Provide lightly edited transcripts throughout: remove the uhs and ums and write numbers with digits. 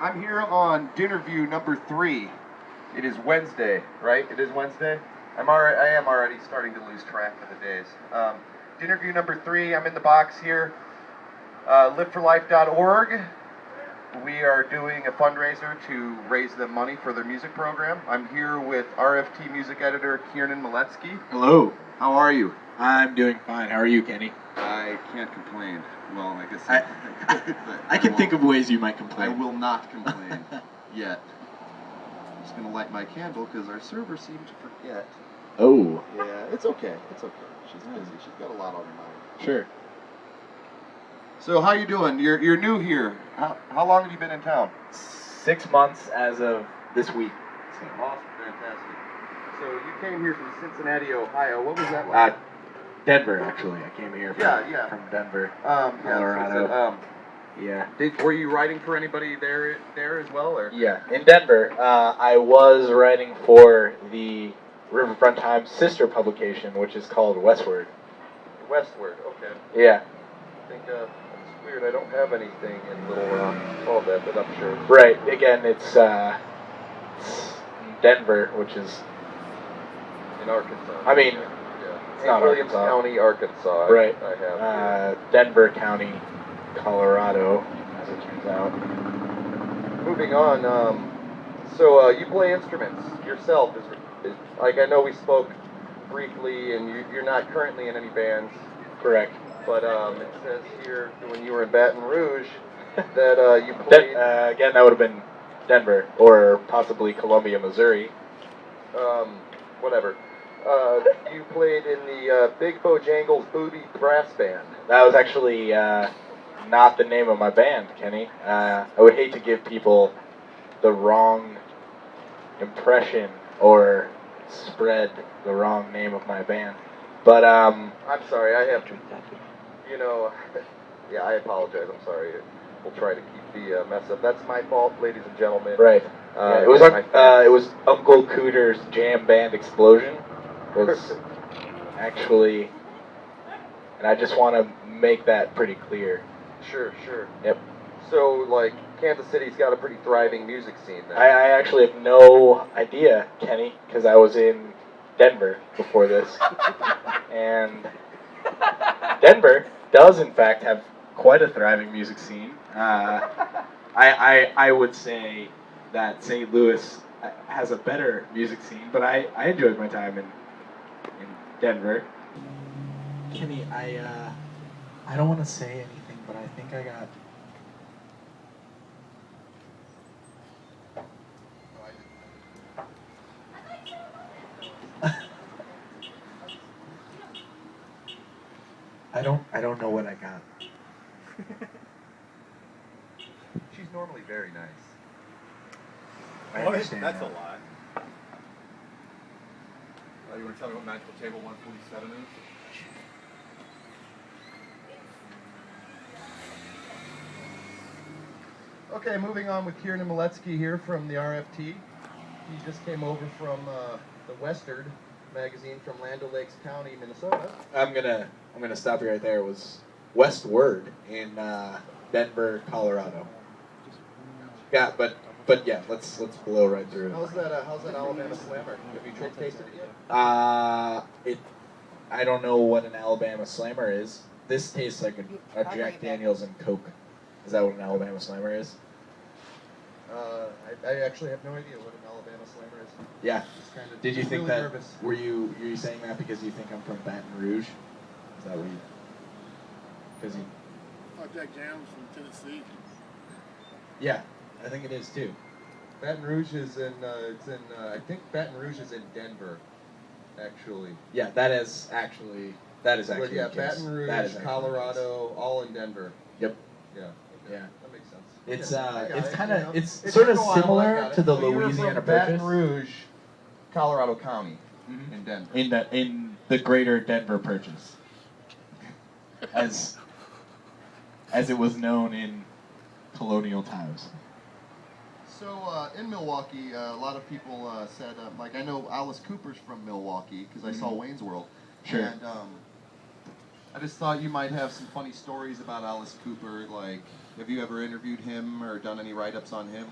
I'm here on Dinnerview number 3. It is Wednesday, right? It is Wednesday? I am already starting to lose track of the days. Dinnerview number 3, I'm in the box here. liveforlife.org. We are doing a fundraiser to raise the money for their music program. I'm here with RFT music editor Kiernan Maletsky. Hello. How are you? I'm doing fine. How are you, Kenny? I can't complain. Well, I guess I can think of ways you might I complain. will not complain yet. I'm just going to light my candle because our server seemed to forget. Oh. Yeah, it's okay. It's okay. She's busy. She's got a lot on her mind. Sure. So how you doing? You're new here. How long have you been in town? 6 months as of this week. Awesome. Fantastic. So you came here from Cincinnati, Ohio. What was that like? Denver, actually. I came here from Denver, Colorado. Were you writing for anybody there as well, or? Yeah, in Denver, I was writing for the Riverfront Times sister publication, which is called Westward. Westward. Okay. Yeah. I think it's weird. I don't have anything in Little Rock called that, but I'm sure. Right. Again, it's Denver, which is In Arkansas. I mean, it's not Williams Arkansas. County, Arkansas. Right. I have. Denver County, Colorado, as it turns out. Moving on. So you play instruments yourself. Is like I know we spoke briefly, and you're not currently in any bands. Correct. But it says here when you were in Baton Rouge that you played. Again, that would have been Denver or possibly Columbia, Missouri. Whatever. You played in the Big Bojangles Booty Brass Band. That was actually not the name of my band, Kenny. I would hate to give people the wrong impression or spread the wrong name of my band. But I'm sorry, I have. Yeah, I apologize. I'm sorry. We'll try to keep the mess up. That's my fault, ladies and gentlemen. Right. It was Uncle Cooter's jam band Explosion. Was actually, and I just want to make that pretty clear. Sure. Yep. So, like, Kansas City's got a pretty thriving music scene then. I actually have no idea, Kenny, because I was in Denver before this. And Denver does, in fact, have quite a thriving music scene. I would say that St. Louis has a better music scene, but I enjoyed my time in Denver. Kenny, I don't want to say anything, but I think I got... I don't know what I got. She's normally very nice. I understand. That's a that. lie. You want to tell me what Magical Table 147 is? Okay, moving on with Kiernan Maletsky here from the RFT. He just came over from the Westward magazine from Land O'Lakes County, Minnesota. I'm gonna stop you right there. It was Westward in Denver, Colorado. Yeah, but yeah, let's blow right through it. How's that Alabama Slammer? Have you tasted it yet? I don't know what an Alabama Slammer is. This tastes like a Jack Daniels and Coke. Is that what an Alabama Slammer is? I actually have no idea what an Alabama Slammer is. Yeah. Did you think really that? Nervous. Were you saying that because you think I'm from Baton Rouge? Is that what you? Because you? Jack Daniels from Tennessee. Yeah, I think it is too. Baton Rouge is I think Baton Rouge is in Denver, actually. Yeah, that is actually. But yeah, the case. Baton Rouge, Colorado, all in Denver. Yep. Yeah. Okay. Yeah. That makes sense. It's kind of It sort took of a while, similar to the So you were Louisiana from Baton Purchase Rouge, Colorado County, Mhm. in Denver. in the greater Denver Purchase, as it was known in colonial times. So in Milwaukee, a lot of people said, I know Alice Cooper's from Milwaukee because I saw Wayne's World. Sure. And I just thought you might have some funny stories about Alice Cooper. Like, have you ever interviewed him or done any write-ups on him?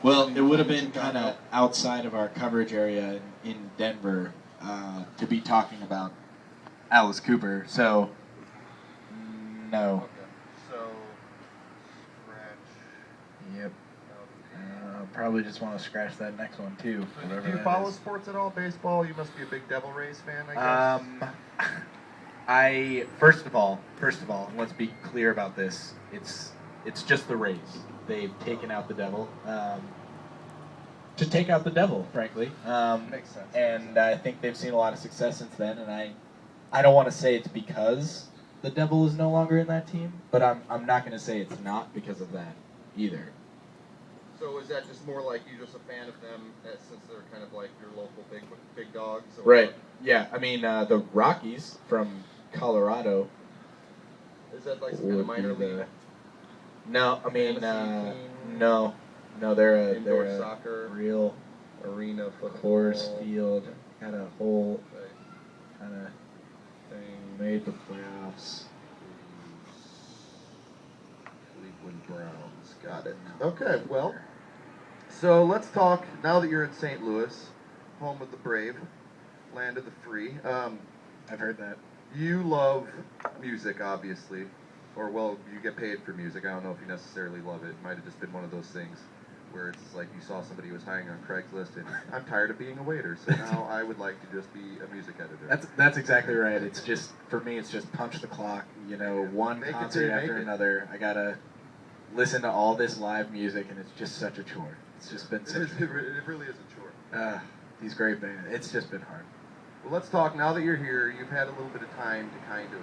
Well, it would have been kind of outside of our coverage area in Denver to be talking about Alice Cooper. So, no. Okay. So, scratch. Yep. Probably just want to scratch that next one too. So do you follow sports at all? Baseball? You must be a big Devil Rays fan, I guess. I first of all, let's be clear about this. It's just the Rays. They've taken out the devil. To take out the devil, frankly. Makes sense. And I think they've seen a lot of success since then. And I don't want to say it's because the devil is no longer in that team, but I'm not going to say it's not because of that either. So is that just more like you're just a fan of them since they're kind of like your local big dogs? Or Right. Yeah. I mean, the Rockies from Colorado. Is that like some kind of minor league? No, I mean, fantasy team? no, they're Indoor a soccer, real arena football, course field, got a whole kind of thing. made the playoffs. Cleveland Browns. Got it. Okay, well, so let's talk, now that you're in St. Louis, home of the brave, land of the free. I've heard that. You love music, obviously. Or, well, you get paid for music. I don't know if you necessarily love it. It might have just been one of those things where it's like you saw somebody who was hiring on Craigslist and I'm tired of being a waiter, so now I would like to just be a music editor. That's exactly right. It's just, for me, it's just punch the clock. You know, one Make it concert till you after make it. another. I gotta listen to all this live music, and it's just such a chore. It's just been such It really is a chore. these great bands. It's just been hard. Well, let's talk, now that you're here, you've had a little bit of time to kind of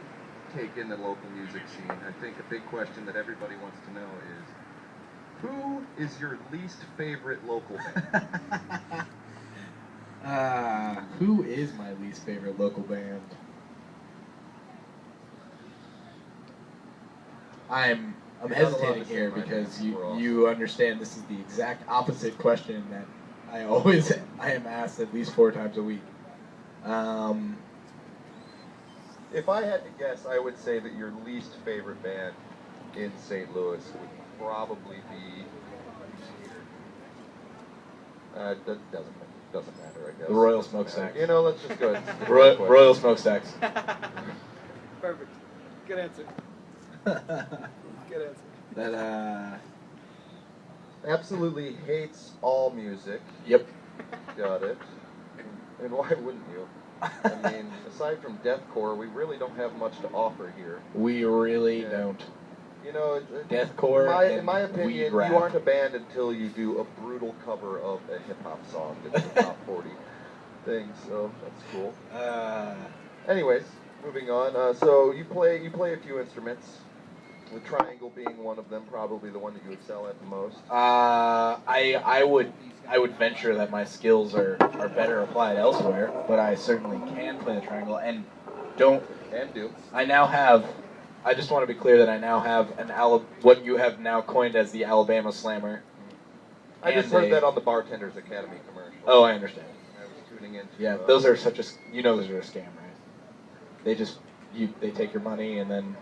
take in the local music scene. I think a big question that everybody wants to know is, who is your least favorite local band? Who is my least favorite local band? I'm You're not allowed hesitating to say here my because name. We're all- you understand this is the exact opposite question that I am asked at least 4 times a week. If I had to guess, I would say that your least favorite band in St. Louis would probably be. That doesn't matter, I guess. The Royal Smokestacks. You know, let's just go ahead. and skip that question. Royal Smokestacks. Perfect. Good answer. Good answer. That Absolutely hates all music. Yep. Got it. And why wouldn't you? I mean, aside from deathcore, we really don't have much to offer here. We really Yeah. don't. You know, Deathcore in my and opinion, weed rap. you aren't a band until you do a brutal cover of a hip hop song that's the top 40 thing. So that's cool. Anyways, moving on. So you play a few instruments. The triangle being one of them, probably the one that you excel at the most. I would venture that my skills are better applied elsewhere, but I certainly can play the triangle and do. I just want to be clear that I now have what you have now coined as the Alabama Slammer. I just heard that on the Bartenders Academy commercial. Oh, I understand. I was tuning into. Yeah, those are those are a scam, right? They take your money and then.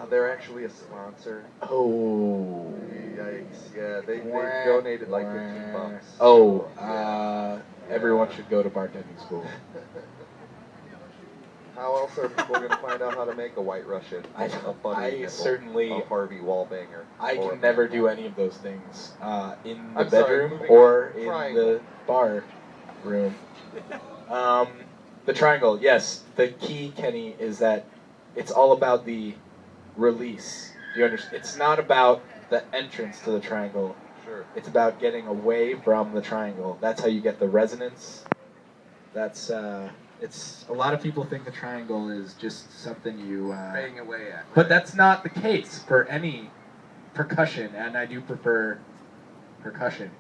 They're actually a sponsor. Oh. Yikes! Yeah, they donated like $15. Oh, everyone should go to bartending school. How else are people going to find out how to make a White Russian? A bunny nipple, a Harvey Wallbanger. I can never do any of those things in the I'm sorry, bedroom moving or on. in Triangle. the bar room. The triangle, yes. The key, Kenny, is that it's all about the release. Do you understand? It's not about the entrance to the triangle. Sure. It's about getting away from the triangle. That's how you get the resonance. That's it's a lot of people think the triangle is just something you Bang away at. but that's not the case for any percussion, and I do prefer percussion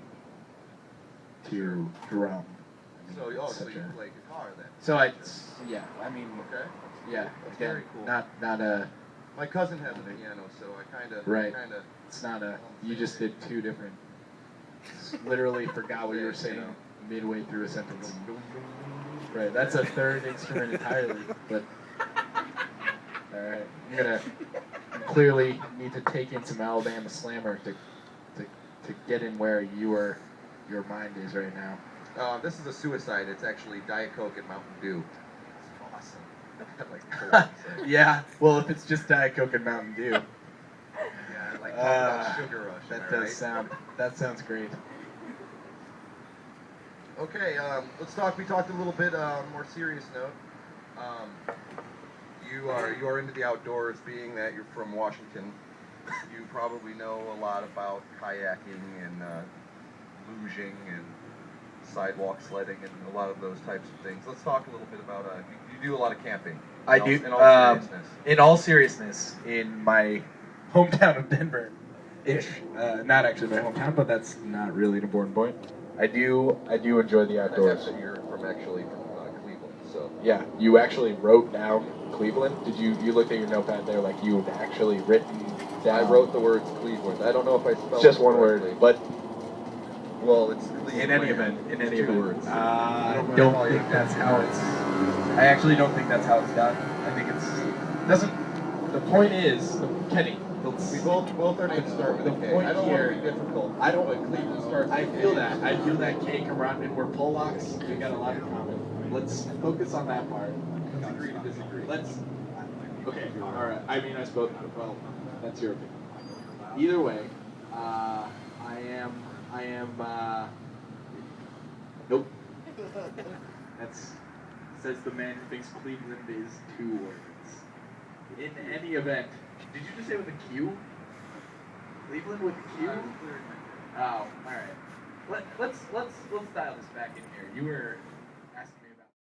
to drum. So you Such play guitar then? So I mean, Okay. yeah, That's again, very cool. not a, My cousin has a piano, so I kind of. Right. It's not a, you just did 2 different, literally forgot what you were saying midway through a sentence. Right, that's a 3rd instrument entirely, but All right. You clearly need to take in some Alabama Slammer to get in where your mind is right now. This is a suicide. It's actually Diet Coke and Mountain Dew. It's awesome. Like Coke, so. Yeah. Well, if it's just Diet Coke and Mountain Dew. Yeah, like talking about Sugar Rush. That sounds great. Okay, let's talk. We talked a little bit on a more serious note. You are into the outdoors, being that you're from Washington. You probably know a lot about kayaking and luging and sidewalk sledding and a lot of those types of things. Let's talk a little bit about. You do a lot of camping. I do. In all seriousness. In all seriousness, in my hometown of Denver, ish. Not actually my hometown, but that's not really an important point. I do enjoy the outdoors. I guess you're from Cleveland, so. Yeah, you actually wrote down Cleveland. Did you looked at your notepad there like you had actually written down? I wrote the words Cleveland. I don't know if I spelled It's just it one correctly. word, but well, it's Cleveland. in any event, Two words. I don't think that's how it's. I actually don't think that's how it's done. I think the point is, Kenny. We both are going to start with a K. point I don't here- want to be difficult. I don't. But Cleveland starts. I with feel K. that. I feel that K camaraderie. We're Polacks. We got a lot in common. Let's focus on that part. Let's agree to disagree. Okay. All right. I mean, I suppose. Well, that's your opinion. Either way, I am. Nope. Says the man who thinks Cleveland is 2 words. In any event, did you just say with a Q? Cleveland with a Q? Oh, all right. Let's dial this back in here.